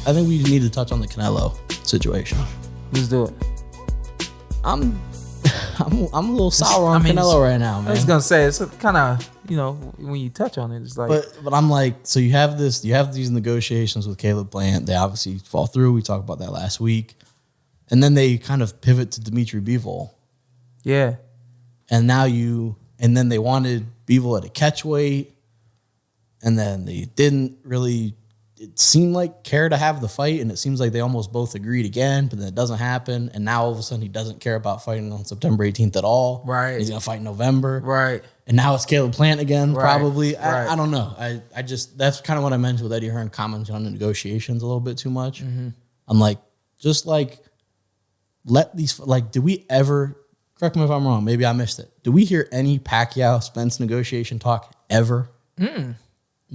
I think we need to touch on the Canelo situation. Let's do it. I'm a little sour on Canelo right now, man. I was gonna say it's kind of, you know, when you touch on it, it's like. But I'm like, so you have these negotiations with Caleb Plant. They obviously fall through. We talked about that last week, and then they kind of pivot to Dimitri Bivol. Yeah. And then they wanted Bivol at a catch weight, and then they didn't really. It seemed like care to have the fight, and it seems like they almost both agreed again, but then it doesn't happen. And now all of a sudden he doesn't care about fighting on September 18th at all. Right. He's gonna fight in November. Right. And now it's Caleb Plant again, probably. Right. I don't know. I just that's kind of what I mentioned with Eddie Hearn commenting on the negotiations a little bit too much. Mm-hmm. I'm like, just like let these did we ever? Correct me if I'm wrong. Maybe I missed it. Did we hear any Pacquiao Spence negotiation talk ever?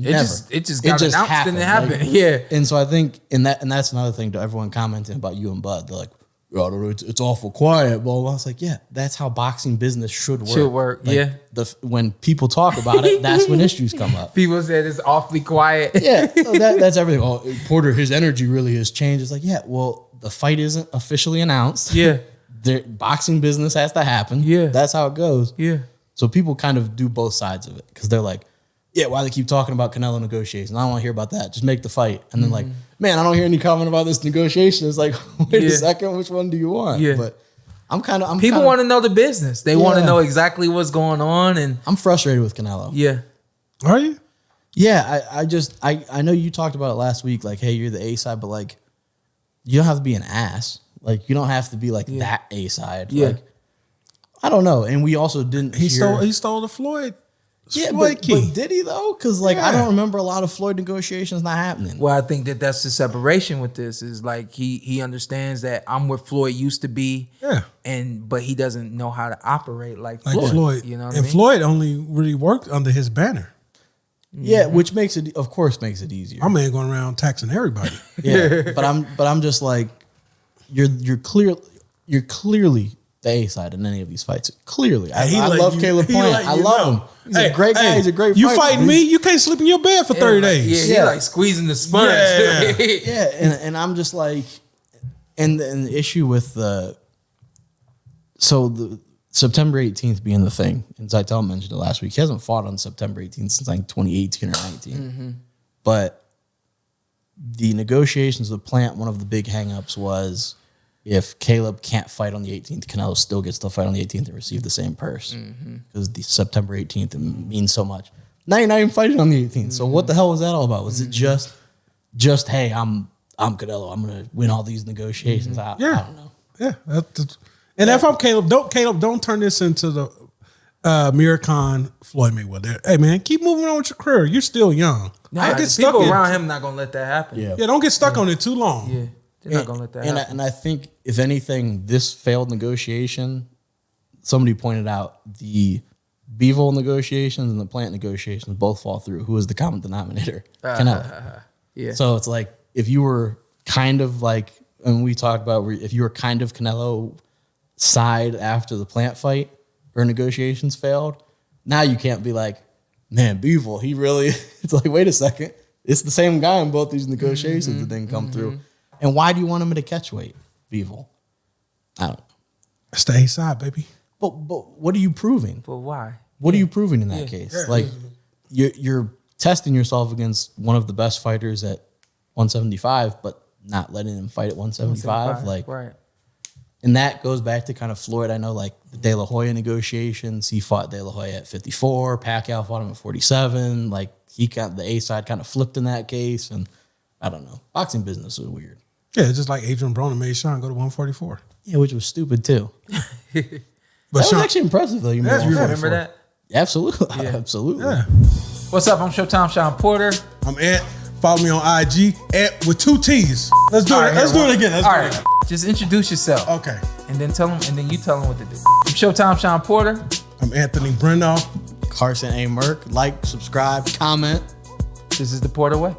It just got announced happened. And it happened. Yeah. And so I think that's another thing to everyone commenting about you and Bud. They're like, oh, it's awful quiet, blah, blah. I was like, yeah, that's how boxing business should work. Yeah. When people talk about it, that's when issues come up. People said it's awfully quiet. Yeah, that's everything. Oh, Porter, his energy really has changed. It's like, yeah, well, the fight isn't officially announced. Yeah. Boxing business has to happen. Yeah. That's how it goes. Yeah. So people kind of do both sides of it because they're like, yeah, why they keep talking about Canelo negotiations? I don't want to hear about that. Just make the fight. And then like, man, I don't hear any comment about this negotiation. It's like, wait a second, which one do you want? Yeah. But people want to know the business. They want to know exactly what's going on. And I'm frustrated with Canelo. Yeah. Are you? Yeah, I know you talked about it last week. Like, hey, you're the A side, but like, you don't have to be an ass. Like, you don't have to be like that A side. Yeah. Like, I don't know. And we also didn't. He stole the Floyd. Yeah, but did he though? Because like I don't remember a lot of Floyd negotiations not happening. Well, I think that's the separation with this is like he understands that I'm where Floyd used to be. Yeah. But he doesn't know how to operate like Floyd. You know what and I mean? Floyd only really worked under his banner. Yeah, which makes it, of course, makes it easier. My man going around taxing everybody. Yeah, but I'm just like, you're clearly the A side in any of these fights. Clearly, I love Caleb Plant. I love him. He's a great guy. He's a great fighter. You fighting me? You can't sleep in your bed for 30 days. Yeah, he like squeezing the sponge. Yeah, and I'm just like, and the issue with the September 18th being the thing, and Zytel mentioned it last week. He hasn't fought on September 18th since like 2018 or 19. Mm-hmm. But the negotiations with Plant, one of the big hangups was if Caleb can't fight on the 18th, Canelo still gets to fight on the 18th and receive the same purse. Because the September 18th means so much. Now you're not even fighting on the 18th. So what the hell was that all about? Was it just hey, I'm Canelo. I'm going to win all these negotiations. I don't know. Yeah. If I'm Caleb, don't turn this into the Merk Floyd Mayweather. Hey man, keep moving on with your career. You're still young. Nah, get stuck people around him not gonna let that happen. Yeah, don't get stuck on it too long. Yeah, they're not gonna let that happen. And I think if anything, this failed negotiation. Somebody pointed out the Bivol negotiations and the Plant negotiations both fall through. Who is the common denominator? Canelo. Yeah. So it's like if you were kind of like, and we talked about if you were kind of Canelo side after the Plant fight or negotiations failed, now you can't be like, man, Bivol, he really, it's like, wait a second. It's the same guy in both these negotiations that didn't come through. And why do you want him at a catch weight, Bivol? I don't know. Stay side, baby. But what are you proving? But why? What are you proving in that case? Yeah. Like, you're testing yourself against one of the best fighters at 175, but not letting him fight at 175. Like, right. And that goes back to kind of Floyd. I know, like, the De La Hoya negotiations. He fought De La Hoya at 54. Pacquiao fought him at 47. Like, the A side kind of flipped in that case. And I don't know. Boxing business is weird. Yeah, just like Adrian Broner made Shawn go to 144. Yeah, which was stupid, too. But that Shawn, was actually impressive, though. You Remember that? Absolutely. Yeah. Absolutely. Yeah. What's up? I'm Showtime Shawn Porter. I'm Ant. Follow me on IG, Ant with 2 T's. Let's do it. Let's do it again. All right. Just introduce yourself. Okay. And then you tell them what to do. I'm Showtime Shawn Porter. I'm Anthony Brenagh. Carson A. Merk. Like, subscribe, comment. This is the Porter Way.